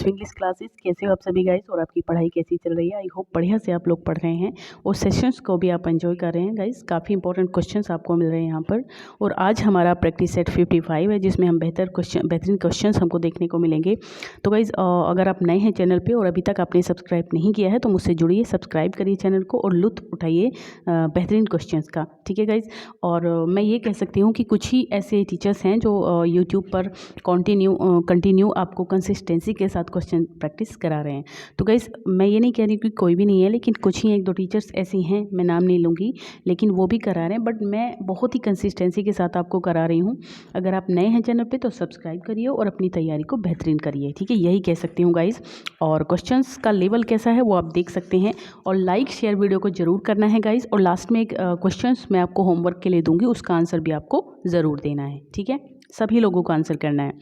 English classes. कैसे हो आप सभी गाइस और आपकी पढ़ाई कैसी चल रही है? आई होप बढ़िया से आप लोग पढ़ रहे हैं और सेशंस को भी आप एंजॉय कर रहे हैं गाइस। काफ़ी इंपॉर्टेंट क्वेश्चंस आपको मिल रहे हैं यहाँ पर। और आज हमारा प्रैक्टिस सेट 55 है जिसमें हम बेहतरीन क्वेश्चंस हमको देखने को मिलेंगे। तो गाइस अगर आप नए हैं चैनल पर और अभी तक आपने सब्सक्राइब नहीं किया है तो मुझसे जुड़िए, सब्सक्राइब करिए चैनल को और लुत्फ उठाइए बेहतरीन क्वेश्चंस का। ठीक है गाइज। और मैं ये कह सकती हूँ कि कुछ ही ऐसे टीचर्स हैं जो यूट्यूब पर कंटिन्यू आपको कंसिस्टेंसी के साथ क्वेश्चन प्रैक्टिस करा रहे हैं। तो गाइस मैं ये नहीं कह रही कि कोई भी नहीं है, लेकिन कुछ ही एक दो टीचर्स ऐसी हैं, मैं नाम नहीं लूँगी, लेकिन वो भी करा रहे हैं। बट मैं बहुत ही कंसिस्टेंसी के साथ आपको करा रही हूँ। अगर आप नए हैं चैनल पे तो सब्सक्राइब करिए और अपनी तैयारी को बेहतरीन करिए। ठीक है, यही कह सकती हूँ गाइज। और क्वेश्चंस का लेवल कैसा है वो आप देख सकते हैं और लाइक शेयर वीडियो को ज़रूर करना है गाइज। और लास्ट में एक क्वेश्चंस मैं आपको होमवर्क के लिए दूंगी, उसका आंसर भी आपको ज़रूर देना है। ठीक है, सभी लोगों को आंसर करना है।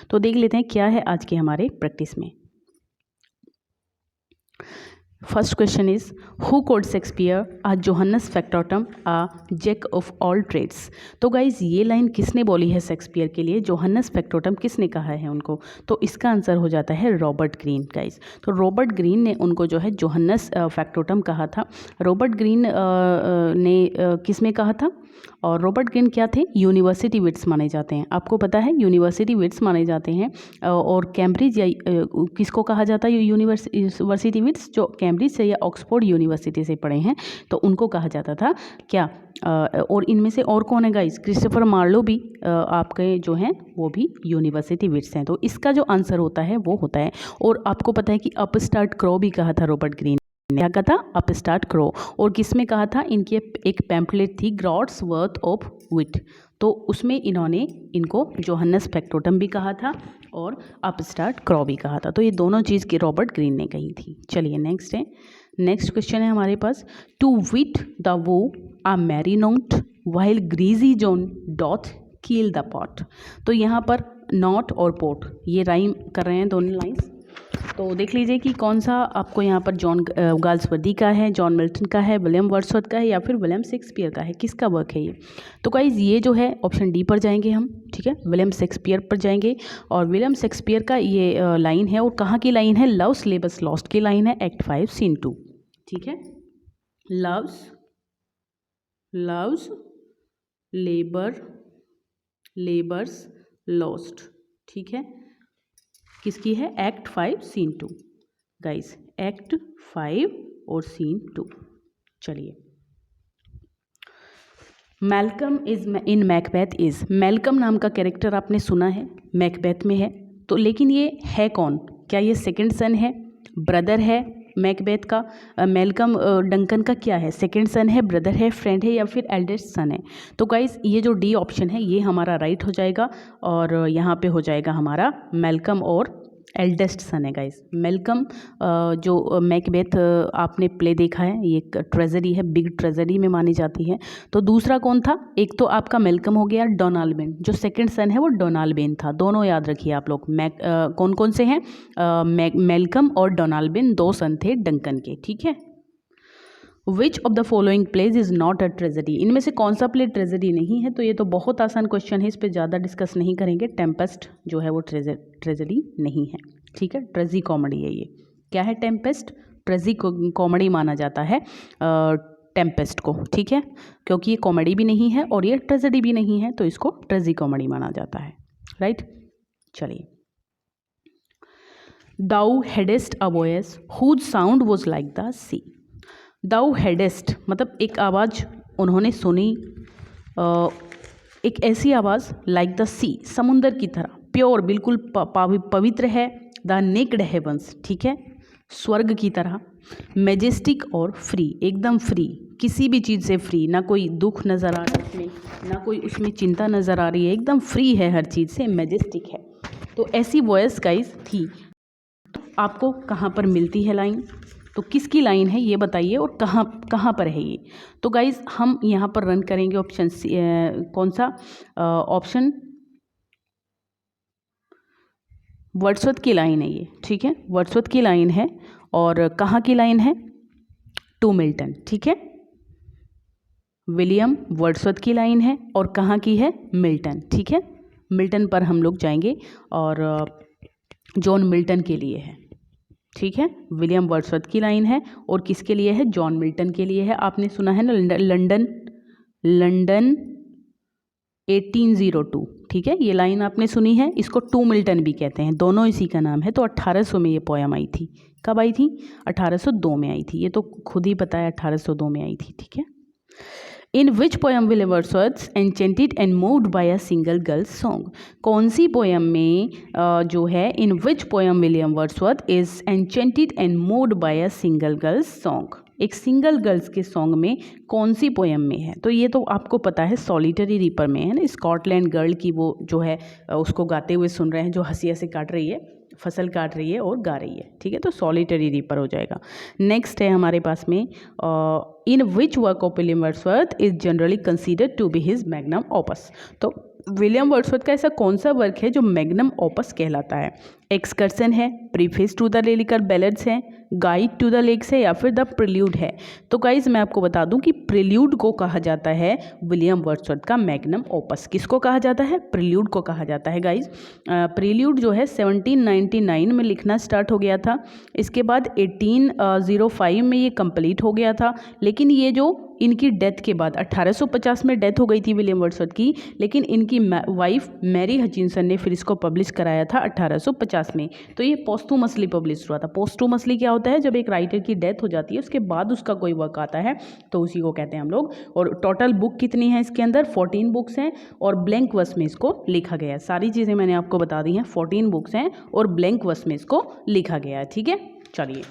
तो देख लेते हैं क्या है आज के हमारे प्रैक्टिस में। First question is who called Shakespeare a Johannes factotum a jack of all trades. तो गाइज ये लाइन किसने बोली है शेक्सपियर के लिए? जोहन्नस फैक्टोटम किसने कहा है उनको? तो इसका आंसर हो जाता है रॉबर्ट ग्रीन गाइज। तो रॉबर्ट ग्रीन ने उनको जो है जोहन्नस फैक्टोटम कहा था। रॉबर्ट ग्रीन ने किस में कहा था? और रॉबर्ट ग्रीन क्या थे? यूनिवर्सिटी विट्स माने जाते हैं। आपको पता है यूनिवर्सिटी विट्स माने जाते हैं। और कैम्ब्रिज या किसको कहा जाता है यूनिवर्सिटी विट्स? जो कैम्ब्रिज से या ऑक्सफोर्ड यूनिवर्सिटी से पढ़े हैं तो उनको कहा जाता था क्या? और इनमें से और कौन है गाइस? क्रिस्टोफर मार्लो भी आपके जो हैं वो भी यूनिवर्सिटी विट्स हैं। तो इसका जो आंसर होता है वो होता है। और आपको पता है कि अपस्टार्ट क्रो भी कहा था रॉबर्ट ग्रीन ने। क्या कहा था? Upstart crow. और किस में कहा था? इनकी एक पैम्पलेट थी ग्रॉड्स वर्थ ऑफ विट, तो उसमें इन्होंने इनको जोहन्नस फैक्टोटम भी कहा था और अपस्टार्ट क्रो भी कहा था। तो ये दोनों चीज़ की रॉबर्ट ग्रीन ने कही थी। चलिए नेक्स्ट है। नेक्स्ट क्वेश्चन है हमारे पास, टू विट द वो a merry note while greasy Joan doth keel the pot. तो यहाँ पर नॉट और पोट ये राइम कर रहे हैं दोनों लाइन्स। तो देख लीजिए कि कौन सा आपको यहाँ पर जॉन गाल्सवर्दी का है, जॉन मिल्टन का है, विलियम वर्ड्सवर्थ का है या फिर विलियम शेक्सपियर का है, किसका वर्क है ये? तो गाइज ये जो है ऑप्शन डी पर जाएंगे हम। ठीक है, विलियम शेक्सपियर पर जाएंगे। और विलियम शेक्सपियर का ये लाइन है और कहाँ की लाइन है? लव्स लेबर्स लॉस्ट की लाइन है, एक्ट 5 सीन 2। ठीक है, लव्स लेबर्स लॉस्ट। ठीक है, किसकी है? एक्ट 5 सीन 2 गाइस, एक्ट 5 और सीन 2। चलिए, Malcolm is in Macbeth is. Malcolm नाम का कैरेक्टर आपने सुना है, मैकबेथ में है। तो लेकिन ये है कौन? क्या ये सेकंड सन है, ब्रदर है मैकबेथ का? मैल्कम डंकन का क्या है? सेकंड सन है, ब्रदर है, फ्रेंड है या फिर एल्डेस्ट सन है? तो गाइस ये जो डी ऑप्शन है ये हमारा राइट हो जाएगा और यहाँ पे हो जाएगा हमारा मैल्कम और एल्डेस्ट सन है गाइस। मैल्कम जो मैकबेथ आपने प्ले देखा है, ये एक ट्रेजेडी है, बिग ट्रेजेडी में मानी जाती है। तो दूसरा कौन था? एक तो आपका मैल्कम हो गया, डोनाल्ड, जो सेकंड सन है वो डोनाल्ड था। दोनों याद रखिए आप लोग। कौन कौन से हैं? मैल्कम और डोनाल्ड, दो सन थे डंकन के। ठीक है, विच of the following pledge is not a tragedy. इनमें से कौन सा प्ले ट्रेजेडी नहीं है? तो ये तो बहुत आसान क्वेश्चन है, इस पर ज़्यादा डिस्कस नहीं करेंगे। टेम्पेस्ट जो है वो ट्रेजेडी नहीं है। ठीक है, ट्रेजी कॉमेडी है ये। क्या है? टेम्पेस्ट ट्रेजी कॉमेडी माना जाता है टेम्पेस्ट को। ठीक है, क्योंकि ये कॉमेडी भी नहीं है और ये ट्रेजेडी भी नहीं है, तो इसको ट्रेजी कॉमेडी माना जाता है। राइट, चलिए। Thou hadst a voice whose sound was like the sea. Thou hadst मतलब एक आवाज़ उन्होंने सुनी, एक ऐसी आवाज़ लाइक द सी, समुंदर की तरह, प्योर बिल्कुल पवित्र है, द नेक्ड हेवंस, ठीक है, स्वर्ग की तरह, मेजेस्टिक और फ्री, एकदम फ्री, किसी भी चीज़ से फ्री, ना कोई दुख नज़र आ रहा है उसमें, ना कोई उसमें चिंता नज़र आ रही है, एकदम फ्री है हर चीज़ से, मेजेस्टिक है। तो ऐसी वॉइस गाइस थी। आपको कहाँ पर मिलती है लाइन? तो किसकी लाइन है ये बताइए और कहाँ पर है ये? तो गाइज हम यहाँ पर रन करेंगे ऑप्शन कौन सा? ऑप्शन वर्ड्सवर्थ की लाइन है ये। ठीक है, वर्ड्सवर्थ की लाइन है और कहाँ की लाइन है? To Milton. ठीक है, विलियम वर्ड्सवर्थ की लाइन है और कहाँ की है? मिल्टन। ठीक है, मिल्टन पर हम लोग जाएंगे और जॉन मिल्टन के लिए है, ठीक है। विलियम वर्ड्सवर्थ की लाइन है और किसके लिए है? जॉन मिल्टन के लिए है। आपने सुना है ना लंदन 1802, ठीक है, ये लाइन आपने सुनी है। इसको टू मिल्टन भी कहते हैं, दोनों इसी का नाम है। तो 1800 में ये पोयम आई थी। कब आई थी? 1802 में आई थी। ये तो खुद ही पता है 1802 में आई थी, ठीक है। In which poem William Wordsworth enchanted and moved by a single girls song? कौन सी पोयम में जो है in which poem William Wordsworth is enchanted and moved by a single girls song? एक सिंगल गर्ल्स के सॉन्ग में कौन सी पोयम में है? तो ये तो आपको पता है, सॉलिटरी रीपर में है ना। स्कॉटलैंड गर्ल की वो जो है उसको गाते हुए सुन रहे हैं, जो हंसी हंसी काट रही है, फसल काट रही है और गा रही है, ठीक है। तो सॉलिटरी रीपर हो जाएगा। नेक्स्ट है हमारे पास में in which work of William Wordsworth is generally considered to be his magnum opus? तो विलियम वर्ड्सवर्थ का ऐसा कौन सा वर्क है जो मैग्नम ओपस कहलाता है? एक्सकर्सन है, preface to the lyrical ballads है, गाइड टू द लेक्स है, या फिर द प्रिल्यूड है? तो गाइज मैं आपको बता दूं कि प्रिल्यूड को कहा जाता है विलियम वर्ड्सवर्थ का मैग्नम ओपस। किसको कहा जाता है? प्रिल्यूड को कहा जाता है गाइज। प्रिल्यूड जो है 1799 में लिखना स्टार्ट हो गया था। इसके बाद 1805 में ये कंप्लीट हो गया था। लेकिन ये जो इनकी डेथ के बाद 1850 में डेथ हो गई थी विलियम वर्ड्सवर्थ की, लेकिन इनकी वाइफ मैरी हचिंसन ने फिर इसको पब्लिश कराया था 1850 में। तो ये पोस्टुमसली पब्लिश हुआ था। पोस्टुमसली क्या होता है? जब एक राइटर की डेथ हो जाती है उसके बाद उसका कोई वर्क आता है तो उसी को कहते हैं हम लोग। और टोटल बुक कितनी है इसके अंदर? 14 बुक्स हैं और ब्लैंक वर्स में इसको लिखा गया है। सारी चीज़ें मैंने आपको बता दी हैं। 14 बुक्स हैं और ब्लैंक वर्स में इसको लिखा गया है, ठीक है। चलिए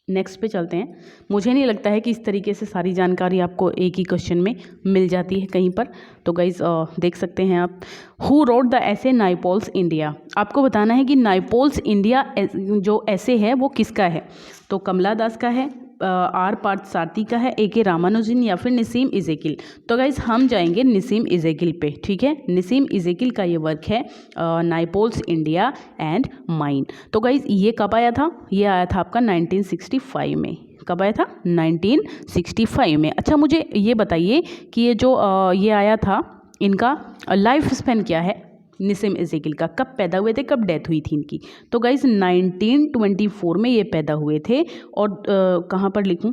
नेक्स्ट पे चलते हैं। मुझे नहीं लगता है कि इस तरीके से सारी जानकारी आपको एक ही क्वेश्चन में मिल जाती है कहीं पर। तो गाइज देख सकते हैं आप। हु रोट द ऐसे नाइपोल्स इंडिया? आपको बताना है कि नाइपोल्स इंडिया जो ऐसे है वो किसका है? तो कमला दास का है, आर पार्थसारथी का है, ए के रामानुजन, या फिर निसीम इज़ेकिल? तो गाइज हम जाएंगे निसीम इज़ेकिल पे, ठीक है। निसीम इज़ेकिल का ये वर्क है नाइपोल्स इंडिया एंड माइन। तो गाइज ये कब आया था? ये आया था आपका 1965 में। कब आया था? 1965 में। अच्छा मुझे ये बताइए कि ये जो ये आया था, इनका लाइफ स्पैन क्या है निसीम इज़ेकिल का? कब पैदा हुए थे, कब डेथ हुई थी इनकी? तो गाइज 1924 में ये पैदा हुए थे। और कहाँ पर लिखूँ?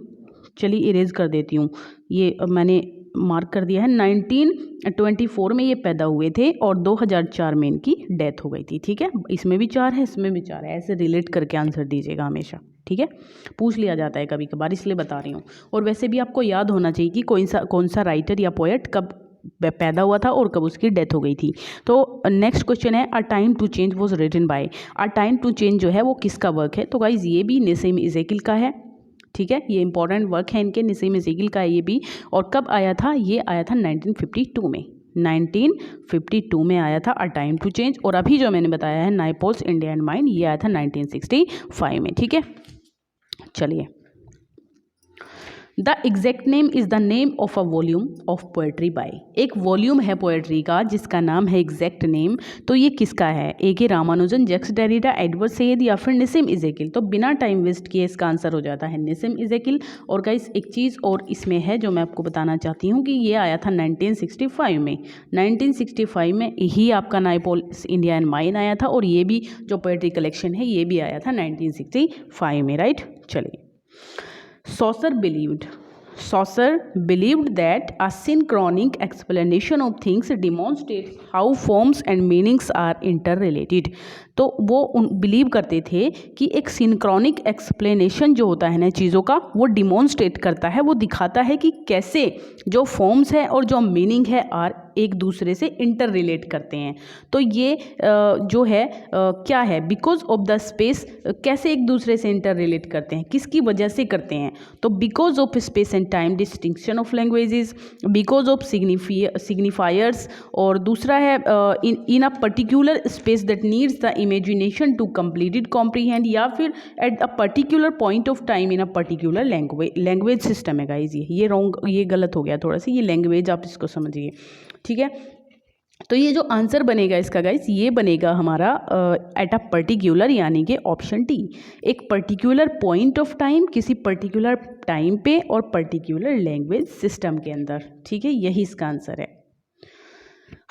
चलिए इरेज कर देती हूँ, ये मैंने मार्क कर दिया है। 1924 में ये पैदा हुए थे और 2004 में इनकी डेथ हो गई थी, ठीक है। इसमें भी 4 है, इसमें भी 4 है, ऐसे रिलेट करके आंसर दीजिएगा हमेशा, ठीक है। पूछ लिया जाता है कभी कभार, इसलिए बता रही हूँ। और वैसे भी आपको याद होना चाहिए कि कौन सा राइटर या पोएट कब पैदा हुआ था और कब उसकी डेथ हो गई थी। तो नेक्स्ट क्वेश्चन है, a time to change was written by? A time to change जो है वो किसका वर्क है? तो गाइज ये भी निसीम इज़ेकिल का है, ठीक है। ये इंपॉर्टेंट वर्क है इनके, निसीम इज़ेकिल का है ये भी। और कब आया था? ये आया था 1952 में। 1952 में आया था अ टाइम टू चेंज। और अभी जो मैंने बताया है नाइपोल्स इंडिया एंड माइन, ये आया था 1965 में, ठीक है। चलिए, the exact name is the name of a volume of poetry bye? एक वॉल्यूम है पोएट्री का जिसका नाम है एग्जैक्ट नेम। तो ये किसका है? A K Ramanujan, Jacques Derrida, Edward Said, या फिर निसीम इज़ेकिल? तो बिना टाइम वेस्ट किए इसका आंसर हो जाता है निसीम इज़ेकिल। और गाइस एक चीज़ और इसमें है जो मैं आपको बताना चाहती हूँ कि ये आया था 1965 में। 1965 में ही आपका नाइपोल्स इंडिया एंड माइन आया था। और ये भी जो पोएट्री कलेक्शन है ये भी आया था 1965 में, राइट। चलिए, Saussure believed that a synchronic explanation of things demonstrates how forms and meanings are interrelated. तो वो बिलीव करते थे कि एक सिंक्रोनिक एक्सप्लेनेशन जो होता है ना चीज़ों का, वो डिमॉन्स्ट्रेट करता है, वो दिखाता है कि कैसे जो फॉर्म्स है और जो मीनिंग है आर एक दूसरे से इंटर रिलेट करते हैं। तो ये जो है क्या है? बिकॉज ऑफ द स्पेस, कैसे एक दूसरे से इंटर रिलेट करते हैं, किसकी वजह से करते हैं? तो because of space and time distinction of languages, because of signifiers, और दूसरा है in a particular space that needs the imagination to completed comprehend, या फिर at a particular point of time in a particular language system है guys. ये wrong, ये गलत हो गया थोड़ा सा, ये लैंग्वेज आप इसको समझिए, ठीक है। तो ये जो आंसर बनेगा इसका गाइस, ये बनेगा हमारा एट अ पर्टिकुलर, यानी कि ऑप्शन डी, एक पर्टिकुलर पॉइंट ऑफ टाइम, किसी पर्टिकुलर टाइम पे और पर्टिकुलर लैंग्वेज सिस्टम के अंदर, ठीक है। यही इसका आंसर है।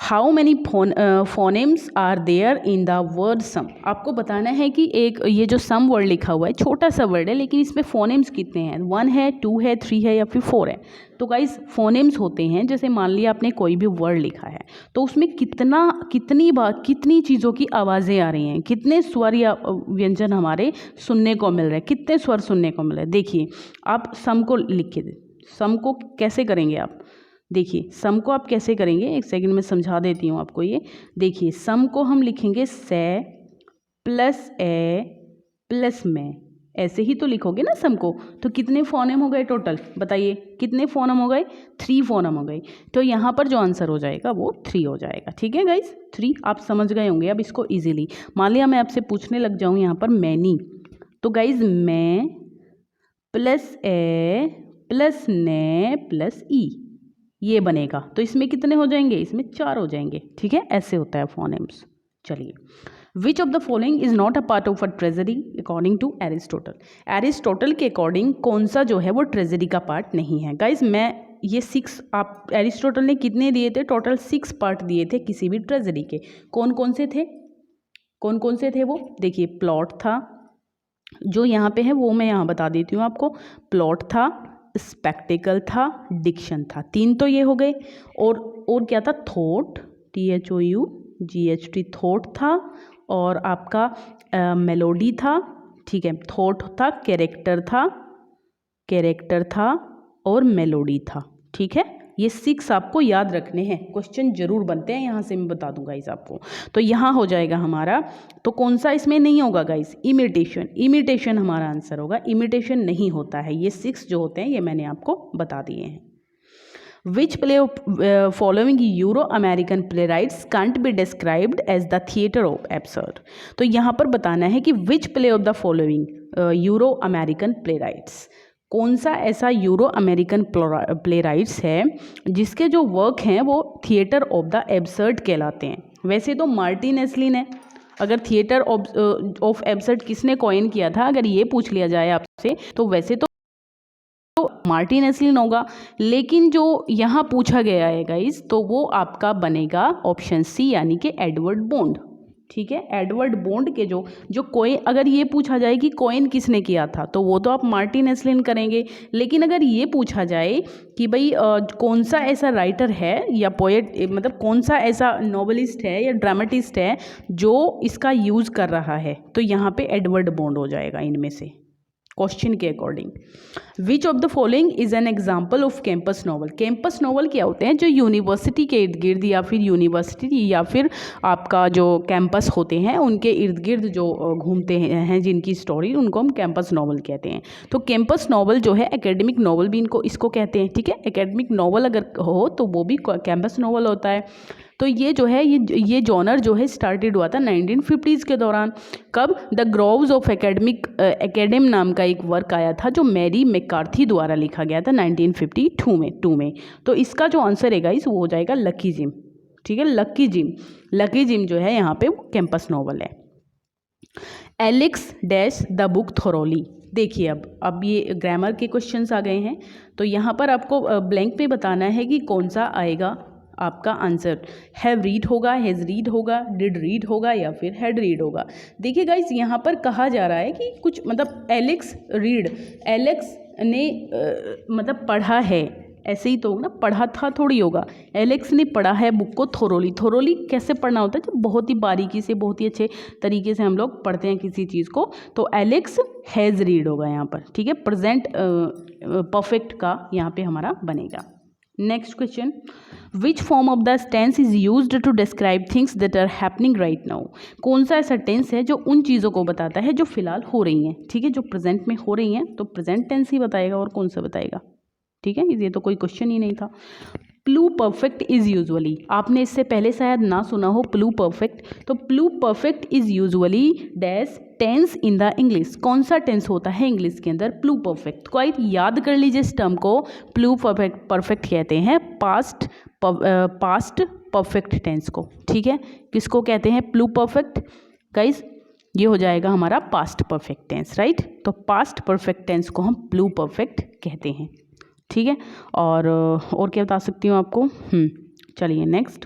How many phonemes are there in the word sum. आपको बताना है कि एक ये जो सम वर्ड लिखा हुआ है छोटा सा वर्ड है, लेकिन इसमें फोनेम्स कितने हैं, 1 है, 2 है, 3 है या फिर 4 है। तो गाइस फोनेम्स होते हैं, जैसे मान लिया आपने कोई भी वर्ड लिखा है तो उसमें कितनी चीज़ों की आवाज़ें आ रही हैं, कितने स्वर या व्यंजन हमारे सुनने को मिल रहे हैं, कितने स्वर सुनने को मिल रहे हैं। देखिए आप सम को लिख के सम को कैसे करेंगे आप, देखिए सम को आप कैसे करेंगे, एक सेकंड में समझा देती हूँ आपको। ये देखिए सम को हम लिखेंगे से प्लस ए प्लस में, ऐसे ही तो लिखोगे ना सम को। तो कितने फोनेम हो गए टोटल, बताइए कितने फोनेम हो गए, 3 फोनेम हो गए। तो यहाँ पर जो आंसर हो जाएगा वो 3 हो जाएगा। ठीक है गाइस, 3 आप समझ गए होंगे अब इसको इजीली। मान लिया मैं आपसे पूछने लग जाऊँ यहाँ पर मैनी, तो गाइस मैं प्लस ए प्लस ने प्लस ई, ये बनेगा। तो इसमें कितने हो जाएंगे, इसमें 4 हो जाएंगे। ठीक है, ऐसे होता है फोनेम्स। चलिए, which of the following is not a part of a treasury according to Aristotle. Aristotle के अकॉर्डिंग कौन सा जो है वो ट्रेजरी का पार्ट नहीं है। गाइज मैं ये 6 आप एरिस्टोटल ने कितने दिए थे, टोटल 6 पार्ट दिए थे किसी भी ट्रेजरी के। कौन कौन से थे, कौन कौन से थे वो, देखिए प्लॉट था, जो यहाँ पे है वो मैं यहाँ बता देती हूँ आपको। प्लॉट था, स्पेक्टिकल था, डिक्शन था, 3 तो ये हो गए। और क्या था, थॉट, THOUGHT थॉट था, और आपका मेलोडी था। ठीक है, थॉट था, कैरेक्टर था और मेलोडी था। ठीक है, ये 6 आपको याद रखने हैं, क्वेश्चन जरूर बनते हैं यहाँ से, मैं बता दूंगा गाइस आपको। तो यहाँ हो जाएगा हमारा, तो कौन सा इसमें नहीं होगा गाइस, इमिटेशन हमारा आंसर होगा। इमिटेशन नहीं होता है, ये 6 जो होते हैं ये मैंने आपको बता दिए हैं। Which play of following Euro-American playwrights can't be described as the theatre of absurd? तो यहाँ पर बताना है कि which play of the following Euro-American playwrights, कौन सा ऐसा यूरो अमेरिकन प्लेराइट्स है जिसके जो वर्क हैं वो थिएटर ऑफ द एब्सर्ड कहलाते हैं। वैसे तो मार्टिन एस्लिन है। अगर थिएटर ऑफ एब्सर्ड किसने कॉइन किया था, अगर ये पूछ लिया जाए आपसे, तो वैसे तो मार्टिन एस्लिन होगा, लेकिन जो यहाँ पूछा गया है गाइस, तो वो आपका बनेगा ऑप्शन सी, यानी कि एडवर्ड बॉन्ड। ठीक है, एडवर्ड बॉन्ड के जो कोइन, अगर ये पूछा जाए कि कॉइन किसने किया था, तो वो तो आप मार्टिन एस्लिन करेंगे। लेकिन अगर ये पूछा जाए कि भाई कौन सा ऐसा राइटर है या पोएट, मतलब कौन सा ऐसा नॉवेलिस्ट है या ड्रामेटिस्ट है जो इसका यूज़ कर रहा है, तो यहाँ पे एडवर्ड बॉन्ड हो जाएगा इनमें से, क्वेश्चन के according. Which of the following is an example off campus novel. Campus novel क्या होते हैं, जो यूनिवर्सिटी के इर्द गिर्द या फिर यूनिवर्सिटी या फिर आपका जो कैंपस होते हैं उनके इर्द गिर्द जो घूमते हैं जिनकी स्टोरी, उनको हम कैंपस नॉवल कहते हैं। तो कैंपस नॉवल जो है, एकेडमिक नॉवल भी इसको कहते हैं। ठीक है, एकेडमिक नॉवल अगर हो तो वो भी कैंपस नॉवल होता है। तो ये जो है ये जॉनर जो है स्टार्टेड हुआ था 1950s के दौरान। कब, द ग्रोव्स ऑफ एकेडम नाम का एक वर्क आया था जो मैरी मैकार्थी द्वारा लिखा गया था 1952 में। तो इसका जो आंसर है गाइस वो हो जाएगा लकी जिम। ठीक है, लकी जिम जो है यहाँ पे वो कैंपस नॉवल है। Alex dash the book thoroughly. देखिए अब ये ग्रामर के क्वेश्चंस आ गए हैं, तो यहाँ पर आपको ब्लैंक पे बताना है कि कौन सा आएगा आपका आंसर। हैव रीड होगा, हैज़ रीड होगा, डिड रीड होगा या फिर हैड रीड होगा। देखिए गाइस यहाँ पर कहा जा रहा है कि कुछ मतलब एलेक्स ने मतलब पढ़ा है, ऐसे ही तो होगा ना, पढ़ा था थोड़ी होगा। एलेक्स ने पढ़ा है बुक को थोरोली कैसे पढ़ना होता है, जब बहुत ही बारीकी से, बहुत ही अच्छे तरीके से हम लोग पढ़ते हैं किसी चीज़ को। तो एलेक्स हैज़ रीड होगा यहाँ पर। ठीक है, प्रेजेंट परफेक्ट का यहाँ पे हमारा बनेगा। Next question, which form of the tense is used to describe things that are happening right now. कौन सा ऐसा टेंस है जो उन चीज़ों को बताता है जो फिलहाल हो रही हैं। ठीक है, जो प्रेजेंट में हो रही हैं, तो प्रेजेंट टेंस ही बताएगा, और कौन सा बताएगा। ठीक है, ये तो कोई क्वेश्चन ही नहीं था। प्लू परफेक्ट इज यूजुअली, आपने इससे पहले शायद ना सुना हो प्लू परफेक्ट। तो pluperfect is usually dash tense in the English. कौन सा टेंस होता है इंग्लिश के अंदर प्लू परफेक्ट। क्वाइट याद कर लीजिए इस टर्म को, प्लू परफेक्ट कहते हैं पास्ट परफेक्ट टेंस को। ठीक है, किसको कहते हैं प्लू परफेक्ट गाइस, ये हो जाएगा हमारा पास्ट परफेक्ट टेंस, राइट। तो पास्ट परफेक्ट टेंस को हम प्लू परफेक्ट कहते हैं। ठीक है, और क्या बता सकती हूँ आपको। चलिए next,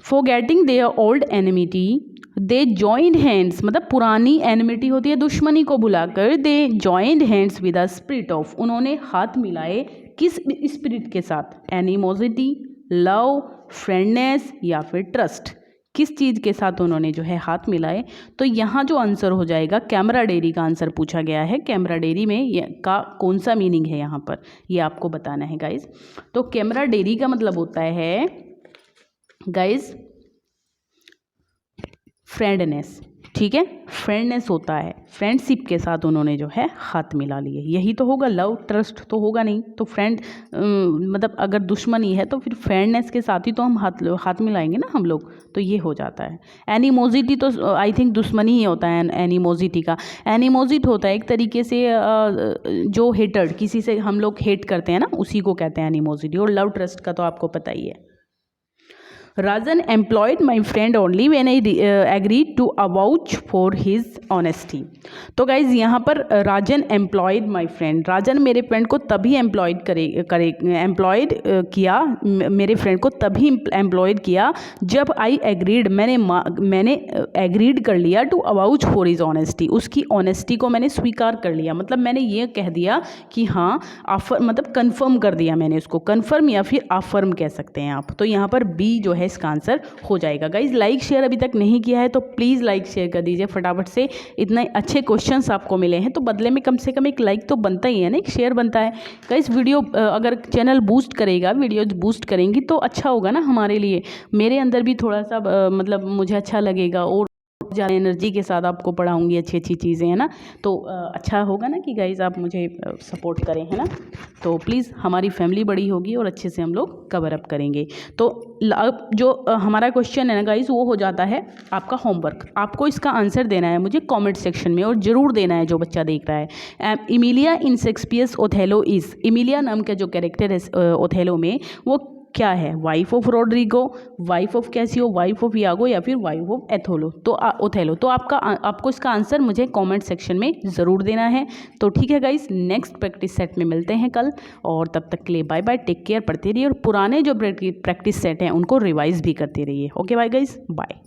forgetting their old enmity they joined hands, मतलब पुरानी एनिमिटी होती है दुश्मनी को भुलाकर, they joined hands with a spirit of, उन्होंने हाथ मिलाए किस स्पिरिट के साथ, एनिमोसिटी, लव, फ्रेंडनेस या फिर ट्रस्ट, किस चीज़ के साथ उन्होंने जो है हाथ मिलाए। तो यहाँ जो आंसर हो जाएगा कैमराडेरी का आंसर पूछा गया है। कैमराडेरी में ये का कौन सा मीनिंग है यहाँ पर, ये आपको बताना है गाइज। तो कैमराडेरी का मतलब होता है गाइज फ्रेंडनेस, ठीक है, फ्रेंडनेस होता है, फ्रेंडशिप के साथ उन्होंने जो है हाथ मिला लिए, यही तो होगा। लव ट्रस्ट तो होगा नहीं, तो फ्रेंड मतलब अगर दुश्मनी है तो फिर फ्रेंडनेस के साथ ही तो हम हाथ मिलाएंगे ना हम लोग, तो ये हो जाता है। एनिमोजिटी तो आई थिंक दुश्मनी ही होता है एनिमोजिटी का। एनिमोजिट होता है एक तरीके से जो हेटर्ड, किसी से हम लोग हेट करते हैं ना, उसी को कहते हैं एनिमोजिटी। और लव ट्रस्ट का तो आपको पता ही है। Rajan employed my friend only when I agreed to avouch for his honesty. तो गाइज यहाँ पर राजन एम्प्लॉयड माई फ्रेंड, राजन मेरे फ्रेंड को तभी एम्प्लॉयड एम्प्लॉयड किया, मेरे फ्रेंड को तभी एम्प्लॉयड किया जब आई एग्रीड, मैंने एग्रीड कर लिया to avouch for his honesty, उसकी ऑनेस्टी को मैंने स्वीकार कर लिया, मतलब मैंने ये कह दिया कि हाँ मतलब कन्फर्म कर दिया मैंने उसको, कन्फर्म या फिर अफर्म कह सकते हैं आप। तो यहाँ पर बी जो है इसका आंसर हो जाएगा। गाइज लाइक शेयर अभी तक नहीं किया है तो प्लीज़ लाइक शेयर कर दीजिए फटाफट से, इतने अच्छे क्वेश्चंस आपको मिले हैं तो बदले में कम से कम एक लाइक तो बनता ही है ना, एक शेयर बनता है। गाइज वीडियो अगर चैनल बूस्ट करेगा, वीडियोज बूस्ट करेंगी तो अच्छा होगा ना हमारे लिए, मेरे अंदर भी थोड़ा सा मतलब मुझे अच्छा लगेगा और ज़्यादा एनर्जी के साथ आपको पढ़ाऊँगी अच्छी अच्छी चीज़ें, है ना। तो अच्छा होगा ना कि गाइज़ आप मुझे सपोर्ट करें, है ना। तो प्लीज़ हमारी फैमिली बड़ी होगी और अच्छे से हम लोग कवर अप करेंगे। तो अब जो हमारा क्वेश्चन है ना गाइज़, वो हो जाता है आपका होमवर्क। आपको इसका आंसर देना है मुझे कमेंट सेक्शन में, और ज़रूर देना है जो बच्चा देख रहा है। Imiliya in Shakespeare's Othello is, Imiliya नाम का जो कैरेक्टर है ओथेलो में, वो क्या है, wife of Roderigo, wife of Cassio, wife of Iago या फिर वाइफ ऑफ एथोलो, तो ओथेलो। तो आपको इसका आंसर मुझे कमेंट सेक्शन में ज़रूर देना है। तो ठीक है गाइस, नेक्स्ट प्रैक्टिस सेट में मिलते हैं कल, और तब तक के लिए बाय बाय, टेक केयर, पढ़ते रहिए और पुराने जो प्रैक्टिस सेट हैं उनको रिवाइज भी करते रहिए। Okay bye guys, bye.